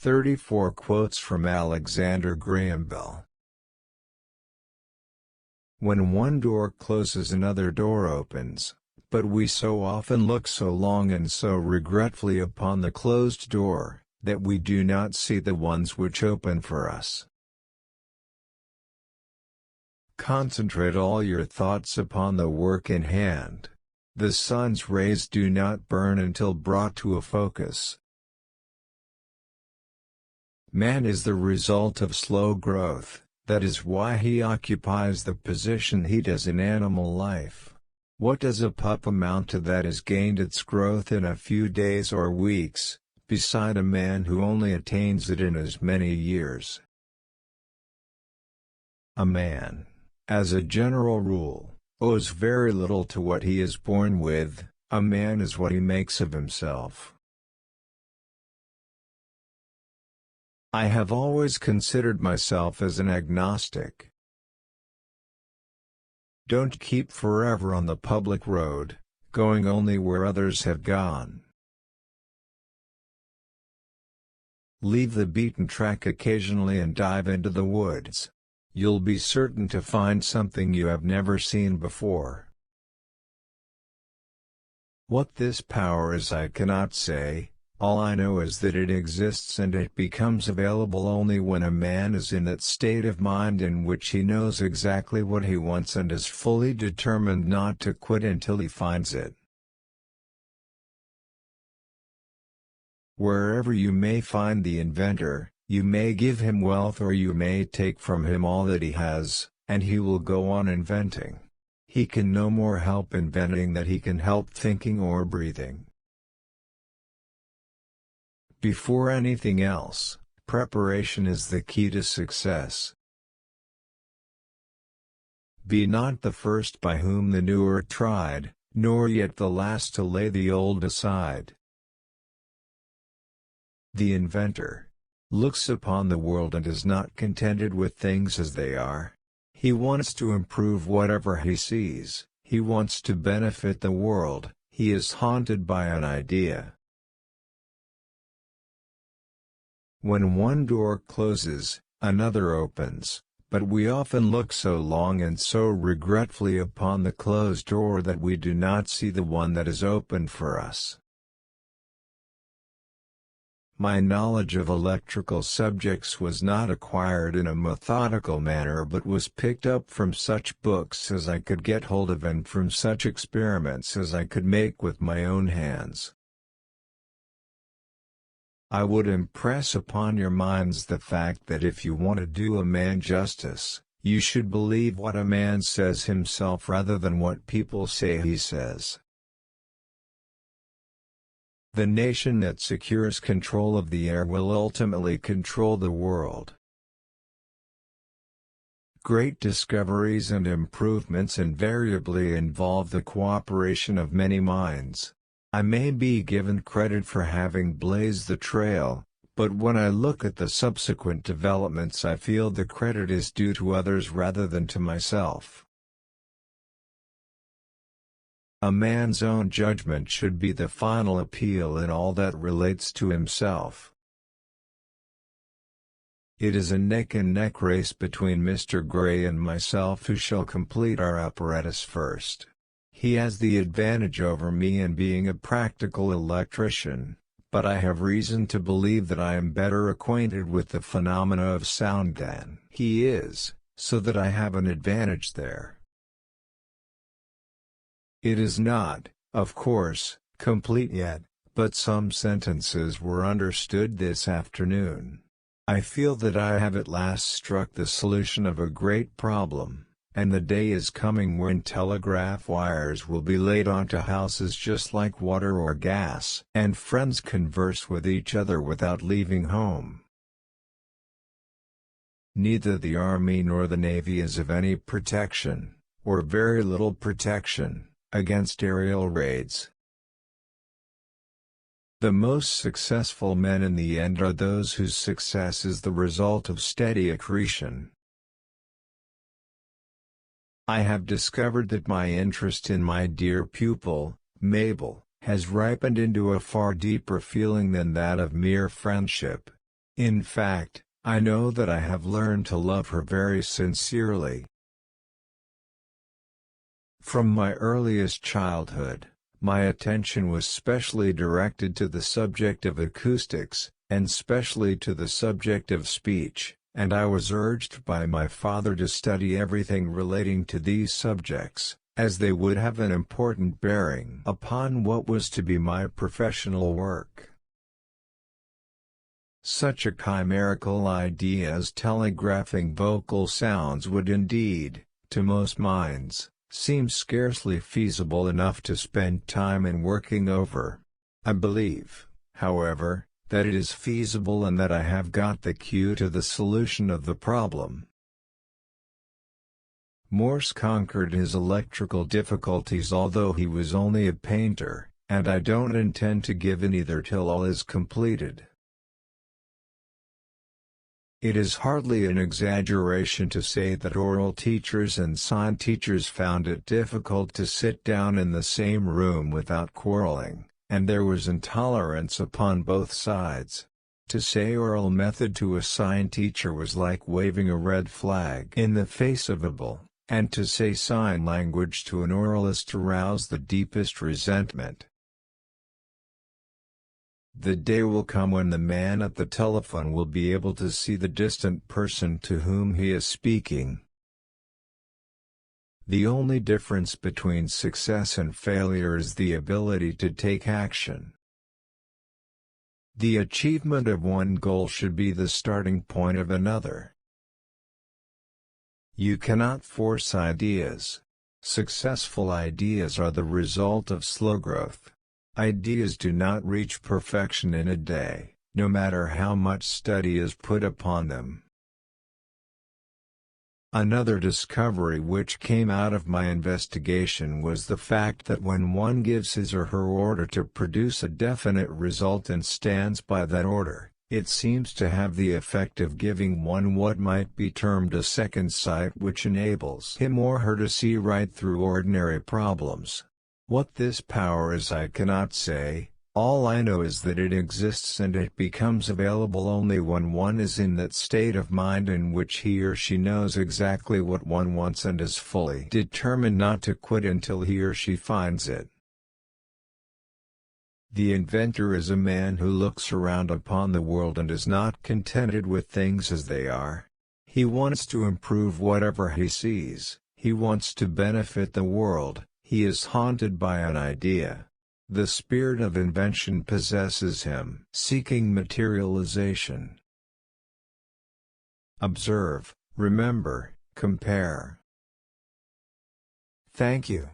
34 quotes from Alexander Graham Bell. When one door closes, another door opens, but we so often look so long and so regretfully upon the closed door, that we do not see the ones which open for us. Concentrate all your thoughts upon the work in hand. The sun's rays do not burn until brought to a focus. Man is the result of slow growth, that is why he occupies the position he does in animal life. What does a pup amount to that has gained its growth in a few days or weeks, beside a man who only attains it in as many years? A man, as a general rule, owes very little to what he is born with. A man is what he makes of himself. I have always considered myself as an agnostic. Don't keep forever on the public road, going only where others have gone. Leave the beaten track occasionally and dive into the woods. You'll be certain to find something you have never seen before. What this power is I cannot say. All I know is that it exists, and it becomes available only when a man is in that state of mind in which he knows exactly what he wants and is fully determined not to quit until he finds it. Wherever you may find the inventor, you may give him wealth or you may take from him all that he has, and he will go on inventing. He can no more help inventing than he can help thinking or breathing. Before anything else, preparation is the key to success. Be not the first by whom the new are tried, nor yet the last to lay the old aside. The inventor looks upon the world and is not contented with things as they are. He wants to improve whatever he sees, he wants to benefit the world, he is haunted by an idea. When one door closes, another opens, but we often look so long and so regretfully upon the closed door that we do not see the one that is opened for us. My knowledge of electrical subjects was not acquired in a methodical manner but was picked up from such books as I could get hold of and from such experiments as I could make with my own hands. I would impress upon your minds the fact that if you want to do a man justice, you should believe what a man says himself rather than what people say he says. The nation that secures control of the air will ultimately control the world. Great discoveries and improvements invariably involve the cooperation of many minds. I may be given credit for having blazed the trail, but when I look at the subsequent developments I feel the credit is due to others rather than to myself. A man's own judgment should be the final appeal in all that relates to himself. It is a neck-and-neck race between Mr. Gray and myself who shall complete our apparatus first. He has the advantage over me in being a practical electrician, but I have reason to believe that I am better acquainted with the phenomena of sound than he is, so that I have an advantage there. It is not, of course, complete yet, but some sentences were understood this afternoon. I feel that I have at last struck the solution of a great problem. And the day is coming when telegraph wires will be laid onto houses just like water or gas, and friends converse with each other without leaving home. Neither the Army nor the Navy is of any protection, or very little protection, against aerial raids. The most successful men in the end are those whose success is the result of steady accretion. I have discovered that my interest in my dear pupil, Mabel, has ripened into a far deeper feeling than that of mere friendship. In fact, I know that I have learned to love her very sincerely. From my earliest childhood, my attention was specially directed to the subject of acoustics, and specially to the subject of speech, and I was urged by my father to study everything relating to these subjects, as they would have an important bearing upon what was to be my professional work. Such a chimerical idea as telegraphing vocal sounds would indeed, to most minds, seem scarcely feasible enough to spend time in working over. I believe, however, that it is feasible and that I have got the cue to the solution of the problem. Morse conquered his electrical difficulties although he was only a painter, and I don't intend to give in either till all is completed. It is hardly an exaggeration to say that oral teachers and sign teachers found it difficult to sit down in the same room without quarreling, and there was intolerance upon both sides. To say oral method to a sign teacher was like waving a red flag in the face of a bull, and to say sign language to an oralist aroused the deepest resentment. The day will come when the man at the telephone will be able to see the distant person to whom he is speaking. The only difference between success and failure is the ability to take action. The achievement of one goal should be the starting point of another. You cannot force ideas. Successful ideas are the result of slow growth. Ideas do not reach perfection in a day, no matter how much study is put upon them. Another discovery which came out of my investigation was the fact that when one gives his or her order to produce a definite result and stands by that order, it seems to have the effect of giving one what might be termed a second sight, which enables him or her to see right through ordinary problems. What this power is I cannot say, all I know is that it exists and it becomes available only when one is in that state of mind in which he or she knows exactly what one wants and is fully determined not to quit until he or she finds it. The inventor is a man who looks around upon the world and is not contented with things as they are. He wants to improve whatever he sees, he wants to benefit the world. He is haunted by an idea. The spirit of invention possesses him, seeking materialization. Observe, remember, compare. Thank you.